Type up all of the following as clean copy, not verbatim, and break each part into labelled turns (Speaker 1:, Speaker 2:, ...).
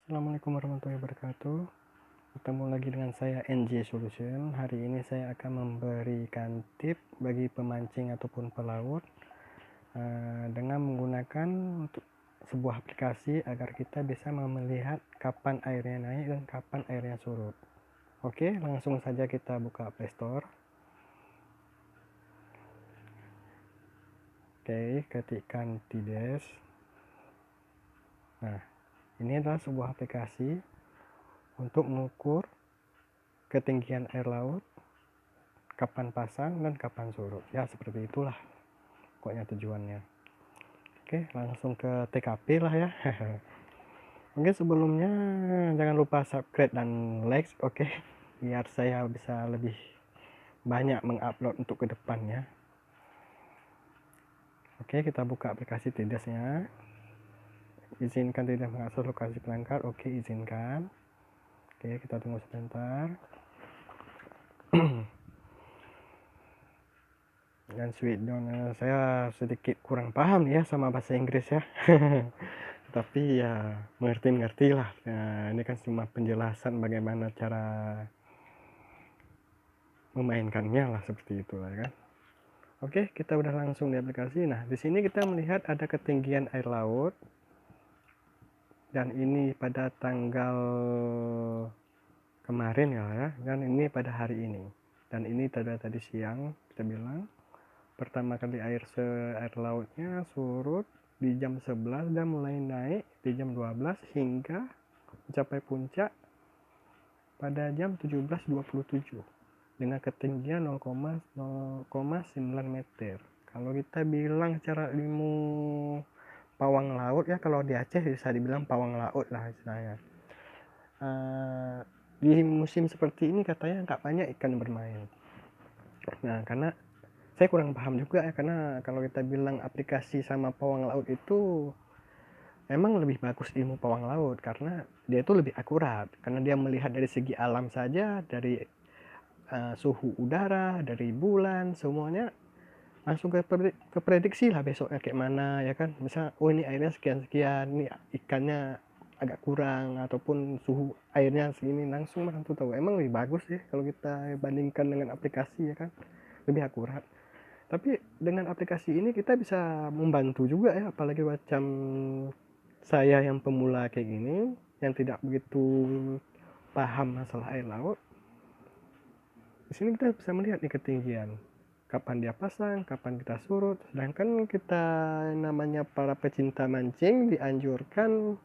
Speaker 1: Assalamualaikum warahmatullahi wabarakatuh. Ketemu lagi dengan saya NJ Solution. Hari ini saya akan memberikan tip bagi pemancing ataupun pelaut dengan menggunakan sebuah aplikasi agar kita bisa melihat kapan airnya naik dan kapan airnya surut. Oke, langsung saja kita buka Play Store. Oke, ketikkan Tides. Nah, ini adalah sebuah aplikasi untuk mengukur ketinggian air laut, kapan pasang dan kapan surut. Ya, seperti itulah pokoknya tujuannya. Oke, langsung ke TKP lah ya. Oke, sebelumnya jangan lupa subscribe dan like, oke, biar saya bisa lebih banyak mengupload untuk kedepannya. Oke, kita buka aplikasi Tidesnya. Izinkan tidak mengakses lokasi penangkar. Oke, izinkan. Oke, kita tunggu sebentar. Dan sweet down, saya sedikit kurang paham ya sama bahasa Inggris ya. Tapi ya mengerti lah. Nah, ini kan cuma penjelasan bagaimana cara memainkannya lah, seperti itu lah kan. Oke, kita udah langsung di aplikasi. Nah, di sini kita melihat ada ketinggian air laut. Dan ini pada tanggal kemarin ya. Dan ini pada hari ini. Dan ini tadi siang kita bilang. Pertama kali air lautnya surut di jam 11 dan mulai naik di jam 12 hingga mencapai puncak pada jam 17.27 dengan ketinggian 0,9 meter. Kalau kita bilang secara ilmu pawang laut ya, kalau di Aceh bisa dibilang pawang laut lah istilahnya. Di musim seperti ini katanya nggak banyak ikan bermain. Nah, karena saya kurang paham juga ya, karena kalau kita bilang aplikasi sama pawang laut itu memang lebih bagus ilmu pawang laut karena dia itu lebih akurat, karena dia melihat dari segi alam saja, dari suhu udara, dari bulan, semuanya langsung ke prediksi lah besoknya kayak mana ya kan. Misal ini airnya sekian, ini ikannya agak kurang, ataupun suhu airnya segini, langsung tahu. Emang lebih bagus sih kalau kita bandingkan dengan aplikasi ya kan, lebih akurat. Tapi dengan aplikasi ini kita bisa membantu juga ya, apalagi macam saya yang pemula kayak gini, yang tidak begitu paham masalah air laut. Di sini kita bisa melihat nih ketinggian, kapan dia pasang, kapan kita surut. Sedangkan kita namanya para pecinta mancing dianjurkan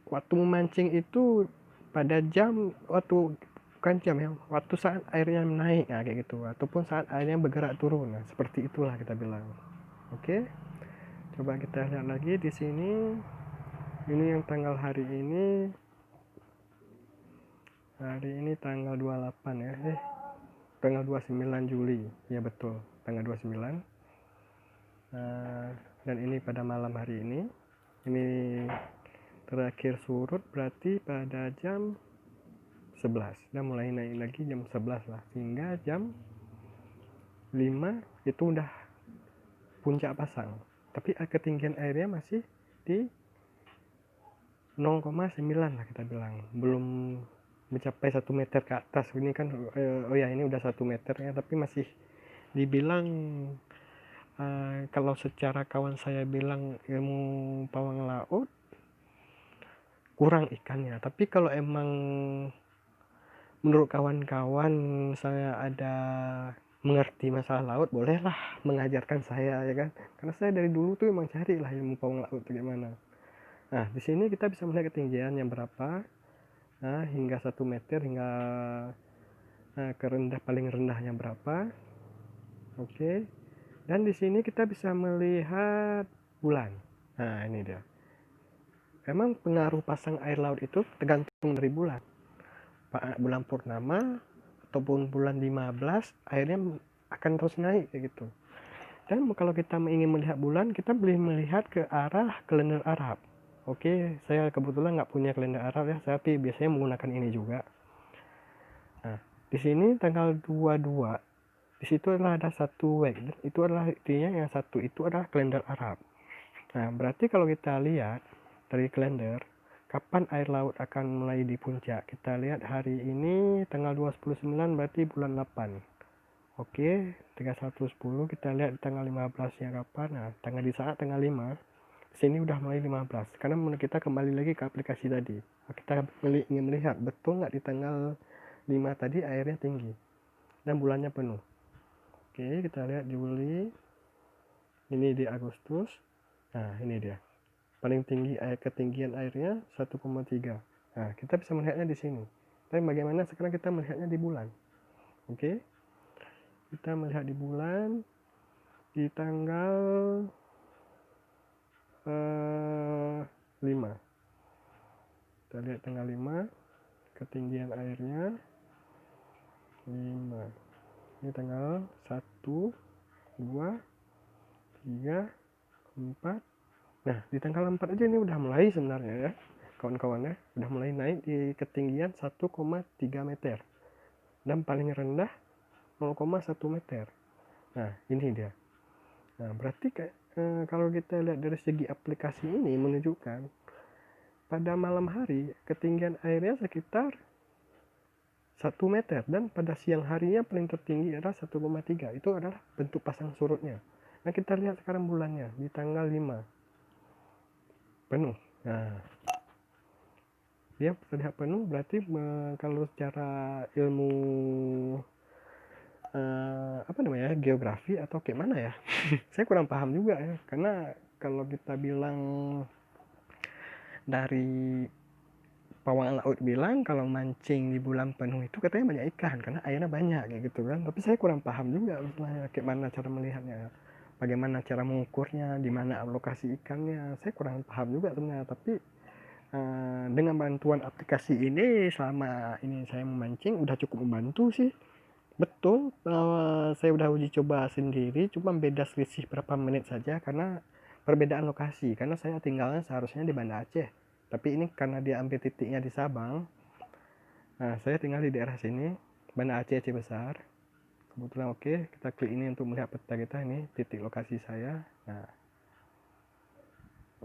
Speaker 1: waktu memancing itu pada bukan jam ya, waktu saat airnya naik, nah kayak gitu, ataupun saat airnya bergerak turun. Nah, seperti itulah kita bilang. Oke, coba kita lihat lagi di sini. Ini yang tanggal hari ini. Hari ini tanggal 28 ya. Tanggal 29 Juli. Ya betul, tanggal 29. Dan ini pada malam hari ini. Ini terakhir surut berarti pada jam 11. Dan mulai naik lagi jam 11 lah. Hingga jam 5 itu udah puncak pasang. Tapi ketinggian airnya masih di 0,9 lah kita bilang. Belum mencapai 1 meter ke atas. Ini kan ini udah 1 meter ya, tapi masih dibilang kalau secara kawan saya bilang ilmu pawang laut kurang ikannya. Tapi kalau emang menurut kawan-kawan saya ada mengerti masalah laut, bolehlah mengajarkan saya ya kan. Karena saya dari dulu tuh emang cari lah ilmu pawang laut bagaimana. Nah, di sini kita bisa melihat ketinggian yang berapa. Nah, hingga 1 meter, hingga paling rendahnya berapa. Oke. Dan di sini kita bisa melihat bulan. Nah, ini dia. Memang pengaruh pasang air laut itu tergantung dari bulan. Bulan purnama ataupun bulan 15 airnya akan terus naik kayak gitu. Dan kalau kita ingin melihat bulan, kita boleh melihat ke arah kalender Arab. Oke, saya kebetulan nggak punya kalender Arab ya, tapi biasanya menggunakan ini juga. Nah, di sini tanggal 22, di situ adalah ada satu week. Itu adalah artinya yang satu itu adalah kalender Arab. Nah, berarti kalau kita lihat dari kalender, kapan air laut akan mulai di puncak. Kita lihat hari ini tanggal 29 berarti bulan 8. Oke, 3110 kita lihat tanggal 15-nya kapan. Nah, di saat tanggal 5, sini udah mulai 15. Karena kita kembali lagi ke aplikasi tadi. Kita ingin melihat betul nggak di tanggal 5 tadi airnya tinggi dan bulannya penuh. Oke, kita lihat Juli. Ini di Agustus. Nah, ini dia. Paling tinggi ketinggian airnya 1,3. Nah, kita bisa melihatnya di sini. Tapi bagaimana sekarang kita melihatnya di bulan? Oke. Kita melihat di bulan di tanggal 5. Kita lihat tanggal 5, ketinggian airnya 5. Ini tanggal 1, 2, 3, 4. Nah, di tanggal 4 aja ini udah mulai sebenarnya ya, kawan-kawan ya. Udah mulai naik di ketinggian 1,3 meter. Dan paling rendah 0,1 meter. Nah, ini dia. Nah, berarti kalau kita lihat dari segi aplikasi ini menunjukkan pada malam hari ketinggian airnya sekitar 1 meter dan pada siang harinya paling tertinggi adalah 1,3. Itu adalah bentuk pasang surutnya. Nah, kita lihat sekarang bulannya di tanggal 5. Penuh. Nah, dia terlihat penuh berarti kalau secara ilmu geografi atau kayak mana ya saya kurang paham juga ya, karena kalau kita bilang dari pawang laut bilang kalau mancing di bulan penuh itu katanya banyak ikan karena airnya banyak kayak gitu kan, tapi saya kurang paham juga kayak mana cara melihatnya, bagaimana cara mengukurnya, di mana lokasi ikannya, saya kurang paham juga sebenarnya. Tapi dengan bantuan aplikasi ini selama ini saya memancing udah cukup membantu sih. Betul, saya udah uji coba sendiri, cuma beda selisih berapa menit saja karena perbedaan lokasi. Karena saya tinggalnya seharusnya di Banda Aceh, tapi ini karena dia ambil titiknya di Sabang. Nah, saya tinggal di daerah sini, Banda Aceh Aceh Besar. Kebetulan oke, kita klik ini untuk melihat peta kita, ini titik lokasi saya. Nah,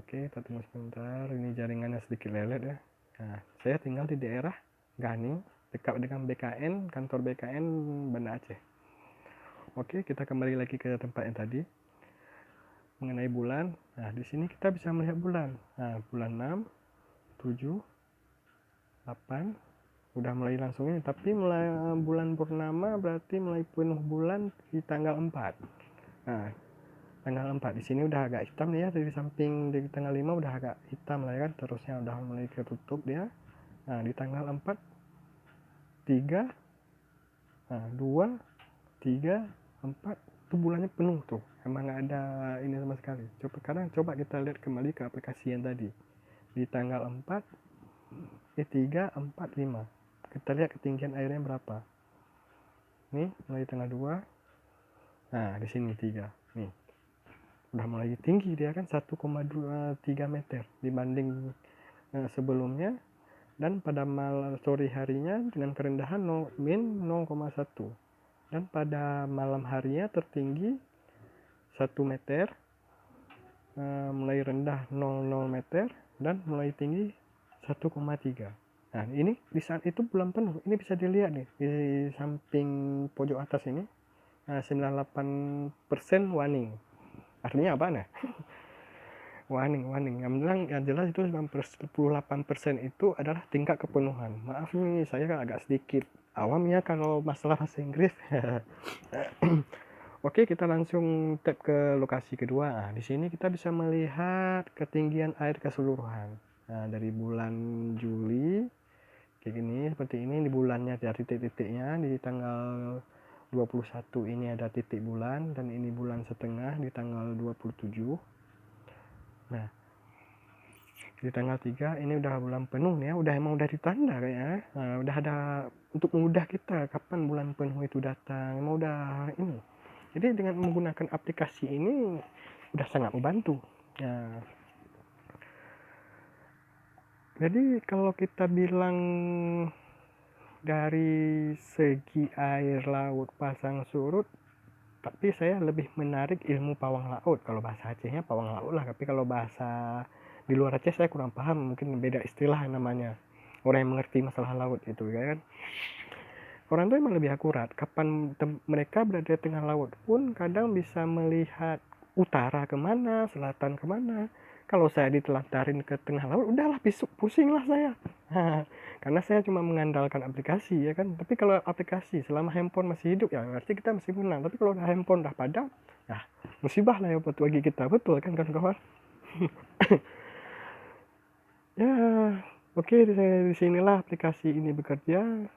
Speaker 1: oke, kita tunggu sebentar, ini jaringannya sedikit lelet ya. Nah, saya tinggal di daerah Ganing, dekat dengan BKN, kantor BKN Banda Aceh. Oke, kita kembali lagi ke tempat yang tadi. Mengenai bulan, nah di sini kita bisa melihat bulan. Nah, bulan 6, 7, 8 udah mulai langsung ini, tapi mulai bulan purnama berarti mulai penuh bulan di tanggal 4. Nah, tanggal 4 di sini udah agak hitam ya, dari samping di tanggal 5 udah agak hitam lah ya kan, terusnya udah mulai ketutup dia. Nah, di tanggal 4, 3, nah 2, 3, 4 itu bulannya penuh tuh, emang nggak ada ini sama sekali. Coba kita lihat kembali ke aplikasi yang tadi di tanggal 4, 3, 4, 5 kita lihat ketinggian airnya berapa. Nih mulai tanggal 2, nah di sini 3 nih udah mulai tinggi dia kan, 1,3 meter dibanding sebelumnya. Dan pada sore harinya dengan kerendahan min 0,1, dan pada malam harinya tertinggi 1 meter, mulai rendah 0,0 meter, dan mulai tinggi 1,3. Nah, ini di saat itu bulan penuh. Ini bisa dilihat nih di samping pojok atas ini. 98% warning. Artinya apa nih? warning. Yang jelas itu 98% itu adalah tingkat kepenuhan. Maaf nih, saya agak sedikit awam ya kalau masalah bahasa Inggris. Oke, kita langsung tab ke lokasi kedua. Nah, di sini kita bisa melihat ketinggian air keseluruhan. Nah, dari bulan Juli kayak gini, seperti ini. Di bulannya ada titik-titiknya, di tanggal 21 ini ada titik bulan, dan ini bulan setengah di tanggal 27. Nah, di tanggal 3 ini udah bulan penuh nih ya, emang udah ditanda kayaknya. Nah, udah ada untuk memudah kita kapan bulan penuh itu datang, emang udah ini. Jadi dengan menggunakan aplikasi ini udah sangat membantu. Nah, jadi kalau kita bilang dari segi air laut pasang surut, tapi saya lebih menarik ilmu pawang laut. Kalau bahasa Acehnya pawang laut lah, tapi kalau bahasa di luar Aceh saya kurang paham, mungkin beda istilah namanya, orang yang mengerti masalah laut itu ya kan. Orang tuh emang lebih akurat, kapan mereka berada di tengah laut pun kadang bisa melihat utara kemana, selatan kemana. Kalau saya ditelantarin ke tengah laut, udahlah pusing lah saya. Karena saya cuma mengandalkan aplikasi ya kan. Tapi kalau aplikasi selama handphone masih hidup ya berarti kita masih menang. Tapi kalau handphone udah padam, ya musibah lah ya buat bagi kita, betul kan kawan-kawan. Ya, oke, di sinilah aplikasi ini bekerja.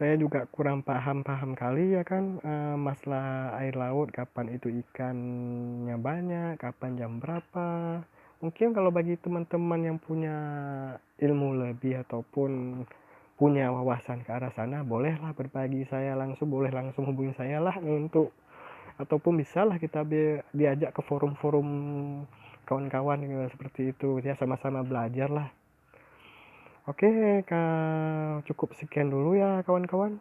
Speaker 1: Saya juga kurang paham kali ya kan, masalah air laut, kapan itu ikannya banyak, kapan jam berapa. Mungkin kalau bagi teman-teman yang punya ilmu lebih ataupun punya wawasan ke arah sana, bolehlah berbagi saya langsung, boleh langsung hubungi saya lah untuk, ataupun bisalah kita diajak ke forum-forum kawan-kawan seperti itu ya, sama-sama belajar lah. Oke, cukup sekian dulu ya kawan-kawan.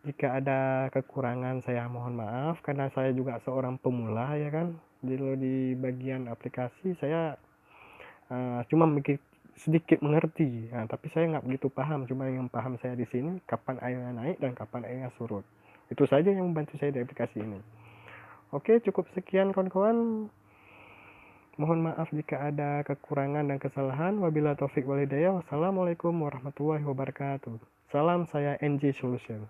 Speaker 1: Jika ada kekurangan saya mohon maaf, karena saya juga seorang pemula ya kan. Di bagian aplikasi saya cuma sedikit mengerti, tapi saya nggak begitu paham. Cuma yang paham saya di sini kapan airnya naik dan kapan airnya surut. Itu saja yang membantu saya di aplikasi ini. Oke, cukup sekian kawan-kawan. Mohon maaf jika ada kekurangan dan kesalahan. Wabillahi taufik walhidayah. Wassalamualaikum warahmatullahi wabarakatuh. Salam, saya NG Solution.